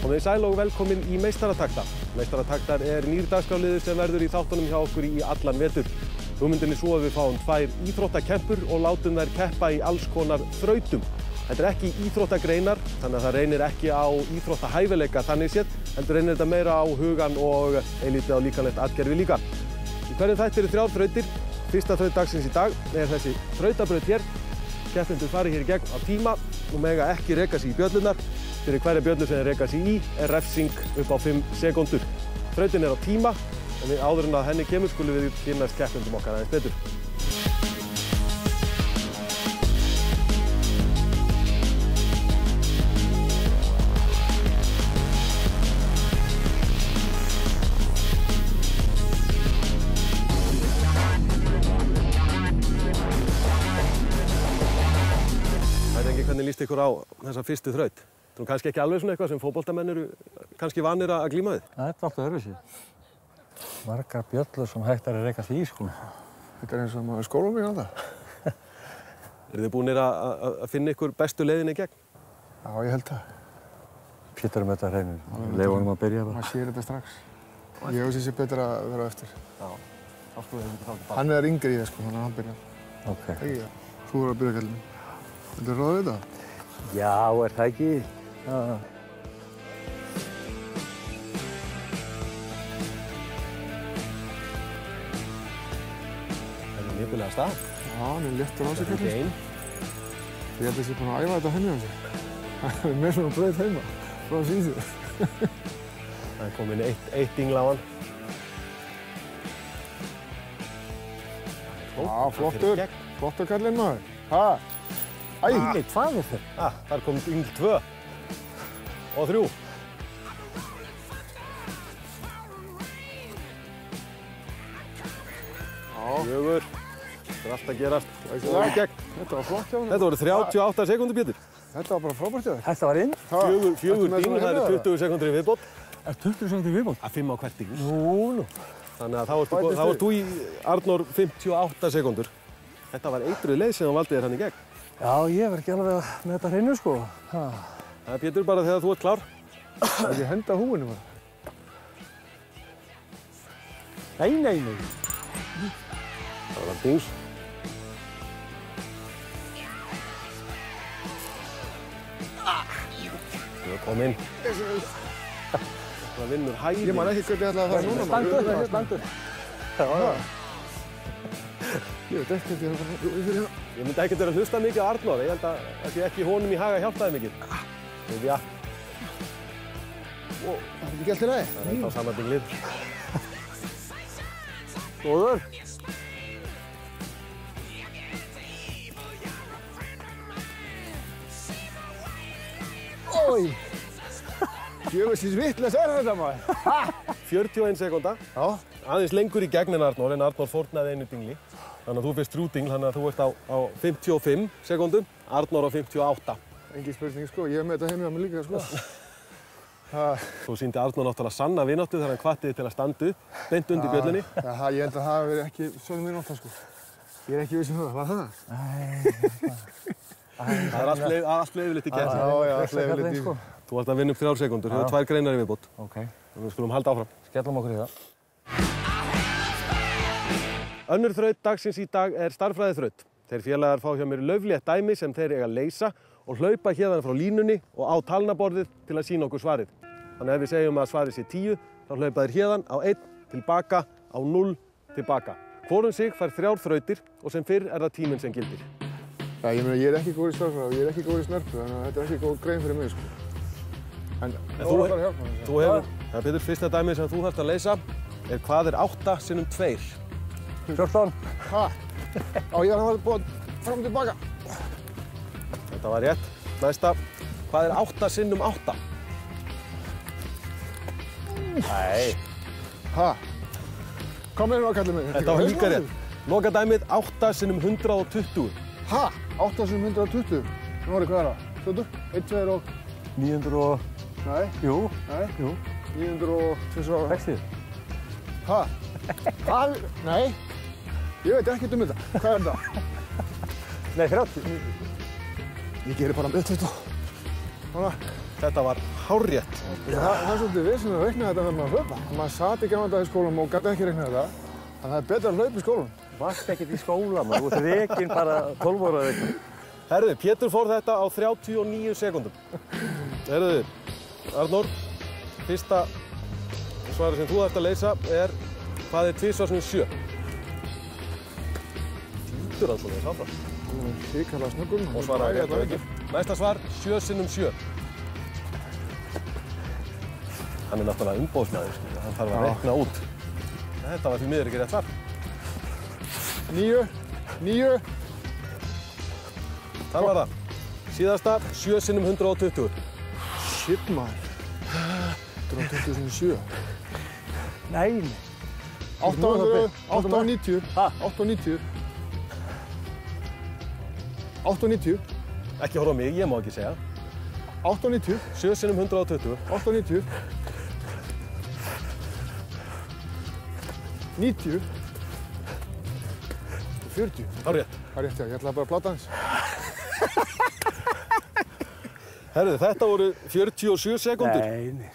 Komið sæl og velkomin í Meistaratakta. Meistarataktar nýr dagskrárliður sem verður í þáttunum hjá okkur í allan vetur. Hugmyndin svo að við fáum 2 íþróttakempur og látum þær keppa í alls konar þrautum. Þetta ekki íþróttagreinar, þannig að það reynir ekki á íþróttahæfileika þannig séð, heldur reynir þetta meira á hugan og eilítið á líkamlegt atgervi líka. Í hverjum þætti eru 3 þrautir. Fyrsta þraut dagsins í dag þessi þrautabraut hér. Keppendur fari hér í gegn á tíma og mega ekki reka sig í bjöllurnar. Fyrir hverja bjöllu sem þeir reka sig í refsing upp á 5 sekúndur. Þrautin á tíma, en áður en að henni kemur skulum við kynnast keppendum okkar aðeins betur. Hvernig líst ykkur á þessa fyrstu þraut? Þetta er kannski ekki alveg svona eitthvað sem fótboltamenn eru kannski vanir að glíma við? Það alltaf öðruvísi. Margar bjöllur sem hægt að reka sig í, sko. Þetta eins og maður skólum í alltaf. Eru þið búinir að finna ykkur bestu leiðinni í gegn? Já, ég held það. Pétur með þetta hreinu. Leyfa honum að byrja bara. Maður sér þetta strax. Ég hugsi sér betur að vera eftir. Já, þá sko þið ekki þá. Hann yngri í það, sko, þannig að hann byrjar. Ok. Þú voru að byrja, kallinn minn. Viltu ráða þetta? Já, það ekki? Já. Það nefnilega stað. Já, hann léttur á sig, kallinn minn. Ég held að ég sé búinn að æfa þetta henni á sig. Það með svona braut heima, frá síðu. Það komin eitt dingla á hann. Já, flottur. Flottur, kallinn maður. Ha? Æ, hvað þetta? Þar kom dingl 2 og 3. Já. 4. Þetta er allt að gerast. Þetta var flott hjá hann. Þetta voru 38 sekúndur, Pétur. Þetta var bara frábært hjá þér. Þetta var inn? 4 dingl, það eru 20 sekúndur í viðbót. 20 sekúndur í viðbót? 5 á hvert dingl. Nú. Þannig að þá varst þú í Arnór 58 sekúndur. Þetta var eitruð leið sem þú valdi þér hann í gegn. Já, ég verð ekki alveg með þetta hreinu, sko. Það er Pétur bara þegar þú ert klár. Það er ekki henda húinu bara. Nei. Það var dings. Þú er kominn. Það vinnur hæði. Ég man ekki hvernig ég ætlaði að fara núna. Standur. Ég veit ekki hvernig ég ætlaði að fara. Ég myndi ekkert vera að hlusta mikið á Arnór. Ég held að það sé ekki honum í haga hjálpaði mikið. Já. Það er ekki gælt í lagi. Það er ennþá sama dinglið. Góður. Ói! Djöfusins vitlaus þetta maður. 41 sekúnda. Já. Aðeins lengur í gegn en Arnór fórnaði einu dingli. Þannig að þú fyrst 3 dingl, þannig að þú ert á 55 sekúndum, Arnór á 58. Engin spurning, sko. Ég með þetta heim hjá mér líka, sko. Þú sýndi Arnór náttúrulega sanna vináttu þegar hann hvatti þig til að standa upp, beint undir bjöllunni. Ég held að það hafi verið ekki sönn vinátta, sko. Ég er ekki viss það. Var það? Það er allt leyfilegt í keppni. Já, allt leyfilegt í. Þú ert að vinna upp 3 sekúndur, þú hefur 2 greinar í viðbót. Ok. Við skulum halda áfram. Skellum okkur í það. Önnur þraut dagsins í dag stærðfræðiþraut. Þeir félagar fá hjá mér lauflétt dæmi sem þeir eiga að leysa og hlaupa héðan frá línunni og á talnaborðið til að sýna okkur svarið. Þannig að ef við segjum að svarið sé 10, þá hlaupa þeir héðan á 1 tilbaka, á 0 tilbaka. Hvorum sig fær 3 þrautir og sem fyrr það tíminn sem gildir. Já, ég er ekki góður í stærðfræði og ég er ekki góður í snörpu, þannig að þetta er ekki góð grein fyrir mig, sko. En þú þarf að hjálpa mér. Þú hefur, það betur fyrsta dæmið sem þú þarft að leysa hvað er 8 sinnum 2? 14. Ha? Á, ég var búinn fram og tilbaka. Þetta var rétt. Næsta, hvað er 8 sinnum 8? Nei. Ha? Kom með hérna á kallið mig. Þetta var líka rétt. Loka dæmið 8 sinnum 120. Ha? 8 sinnum 120? Nú hvað er það? Stöður? 1, 2 og... 900 og... Nei. Jú. Nei. Jú. 900 og... 60. Ha? Hvað? Nei. Ég veit ekkert um þetta. Hvað er þetta? Nei, 30. Ég gerir bara með 20. Svona. Þetta var hárrétt. Það er svolítið vesen að reikna þetta þegar maður hlaupa. Maður sat í gamla dag í skólanum og gæti ekki reikna þetta. Þannig að það er betra að hlaupa í skólanum. Varst ekkert í skóla, maður. Þú ert rekinn bara 12 ára eða eitthvað. Herðu, Pétur fór þetta á 39 sekúndum. Herðu, Arnór, fyrsta svarið sem þú þarft að leysa er hvað er 2 sinnum 7? Týndur hann svona sáfram. Það er hrikalega snöggum. Og svaraði rétt og ekki. Næsta svar, 7 sinnum 7. Hann er náttúrulega umbóðsmaður, hann þarf að reikna út. Þetta var því miður ekki rétt svar. 9. Það var það. Síðasta, 7 sinnum 120. Shit, maður. 120 sinnum 7. Nei. 890. Ha? 890. 890. Ekki horfa á mig, ég má ekki segja. 890. 7 sinnum 120. 890. 90. 40. Það er rétt. Það er rétt, já. Ég ætlaði bara að plata hans. Herðu, þetta voru 47 sekúndur. Nei.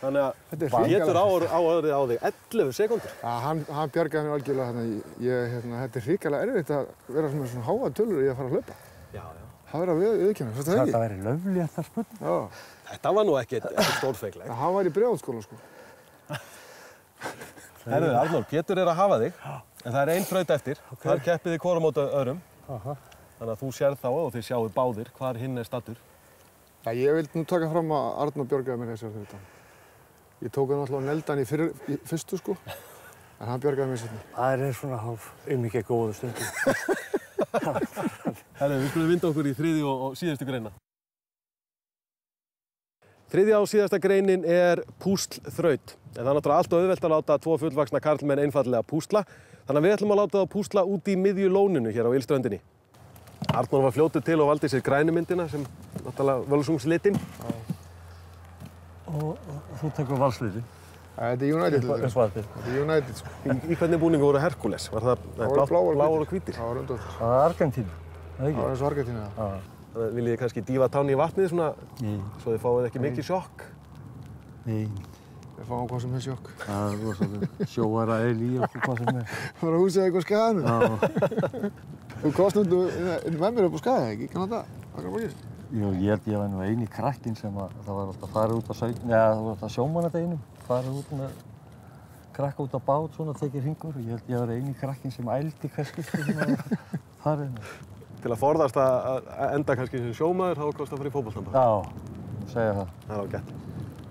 Þannig að Þetta er Pétur hrikalega. áorðið á þig 11 sekúndur. Ja, hann bjargaði mér algjörlega þannig þetta er hrikalega erfitt að vera með svona háa tölur í að fara að hlaupa. Já. Það verður að viðurkenna, svo þetta Þetta ekki? væri löflétt að spurning. Já. Þetta var nú ekki stórfeglegt. Hann var í breiðholtsskóla, sko. Herðu, Arnór, Pétur er að hafa þig, en það er ein þraut eftir. Þar keppið þið hvor á móti öðrum. Þannig að þú sérð þá og þið sjáu báðir hvar hinn er stattur. Ja, ég vildi nú taka fram að Arnór bjargaði mér þessar þrautan. Ég tók hann alltaf á neldan í fyrstu, sko. En hann bjargaði mér sérna. Það er svona hálf mikið góðu stundum. Herðu, við skulum vinda okkur í þriðju og síðustu greina. Þriðja og síðasta greinin er púslþraut. En það er náttúrulega allt auðvelt að láta 2 fullvaxna karlmenn einfallega púsla. Þannig að við ætlum að láta þá púsla út í miðju lóninu hér á Ylströndinni. Arnór var fljótur til og valdi sér grænu myndina sem náttúrulega völsungslitinn. Og þú tekur valsliði. Þetta er United. Svartir. Þetta er United, sko. Í hvernig búningu voru Hercules? Var það bláar og hvítir? Það var röndótt. Það var Argentínu, eða ekki? Það var eins og Argentínu, já. Þannig að viljið þið kannski dýfa tánni í vatnið svona, svo þið fáið ekki mikið sjokk? Nei. Við fáum hvað sem er sjokk. Það er rosalega sjóara eili og hvað sem er. Það var að húsið eitthvað skaðanum. Þú komst nú með mér upp á skaði, ekki? Kannan það? Hvað var ekki? Jú, ég held ég var nú eini krakkinn sem að það var alltaf farið út á það var alltaf sjómannadeginum. Farið út með krakka út á bát, svona tekið hringur. Ég held ég var eini krakkinn sem ældi hvers skipti sem að farið. Til að forðast að enda kannski sem sjómaður, þá kosti að fara í fótboltanda. Já, segja það. Það er ágætt.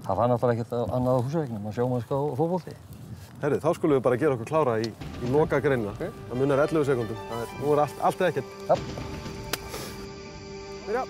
Það var náttúrulega ekkert annað á húsveikinum, að sjómannska og fótbolti. Herri, þá skulum við bara gera okkur klára í loka greinina. Það munar 11 sekúndum. Nú er allt eða ekkert. Ja. Byrja.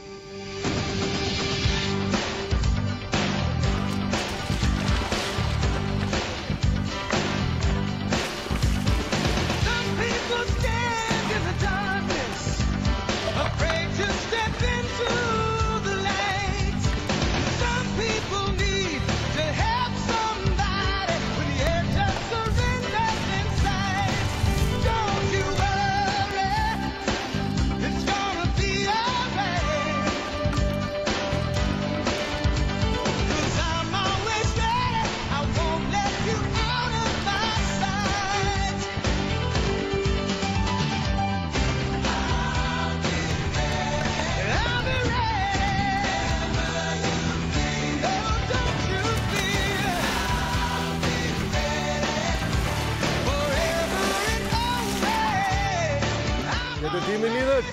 Tíminn líður.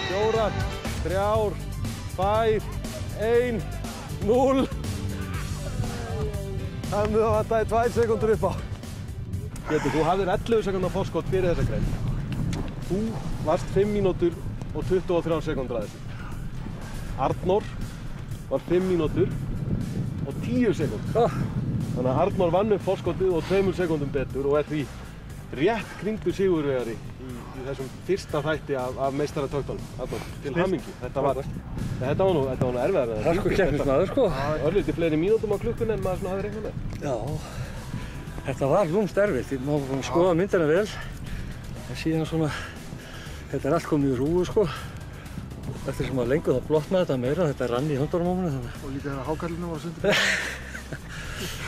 4, 3, 2, 1, 0. Það mun að vantaði 2 sekúndur upp á. Pétur, þú hafðir 11 sekúndar forskot fyrir þessa grein. Þú varst 5 mínútur og 23 sekúndur að þessu. Arnór var 5 mínútur og 10 sekúndur. Þannig að Arnór vann upp forskotið og 2 sekúndum betur og er því rétt kringdur sigurvegari í þessum fyrsta þætti af meistaratöktunum. Arnór, til hamingju. Þetta var nú erfiðar. Raskur keppnismaður, sko. Örlítið fleiri mínútum á klukkun en maður hafði reiknað með. Já, þetta var lúmst erfitt. Ég má skoða myndina vel. En síðan svona, þetta er allt komið í rúi, sko. Eftir sem að lengur þá blotnaði þetta meira, þetta rann í höndunum á mér þannig. Og líka þegar hákarlinu var sundur.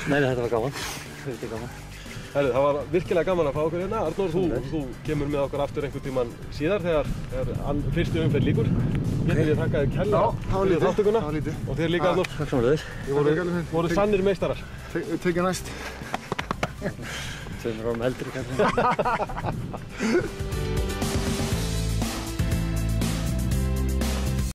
Nei, þetta var gaman. Þetta er gaman. Herru, það var virkilega gaman að fá okkur hérna. Arnór, þú kemur með okkur aftur einhvern tímann síðar þegar fyrstu umferð líkur. Ég þakka þér kærlega fyrir þátttökuna. Það var lítið. Og þér líka, Arnór. Takk samanlega. Þið voru sannir meistarar. Tekið næst. Tveimur árum eldri kannski.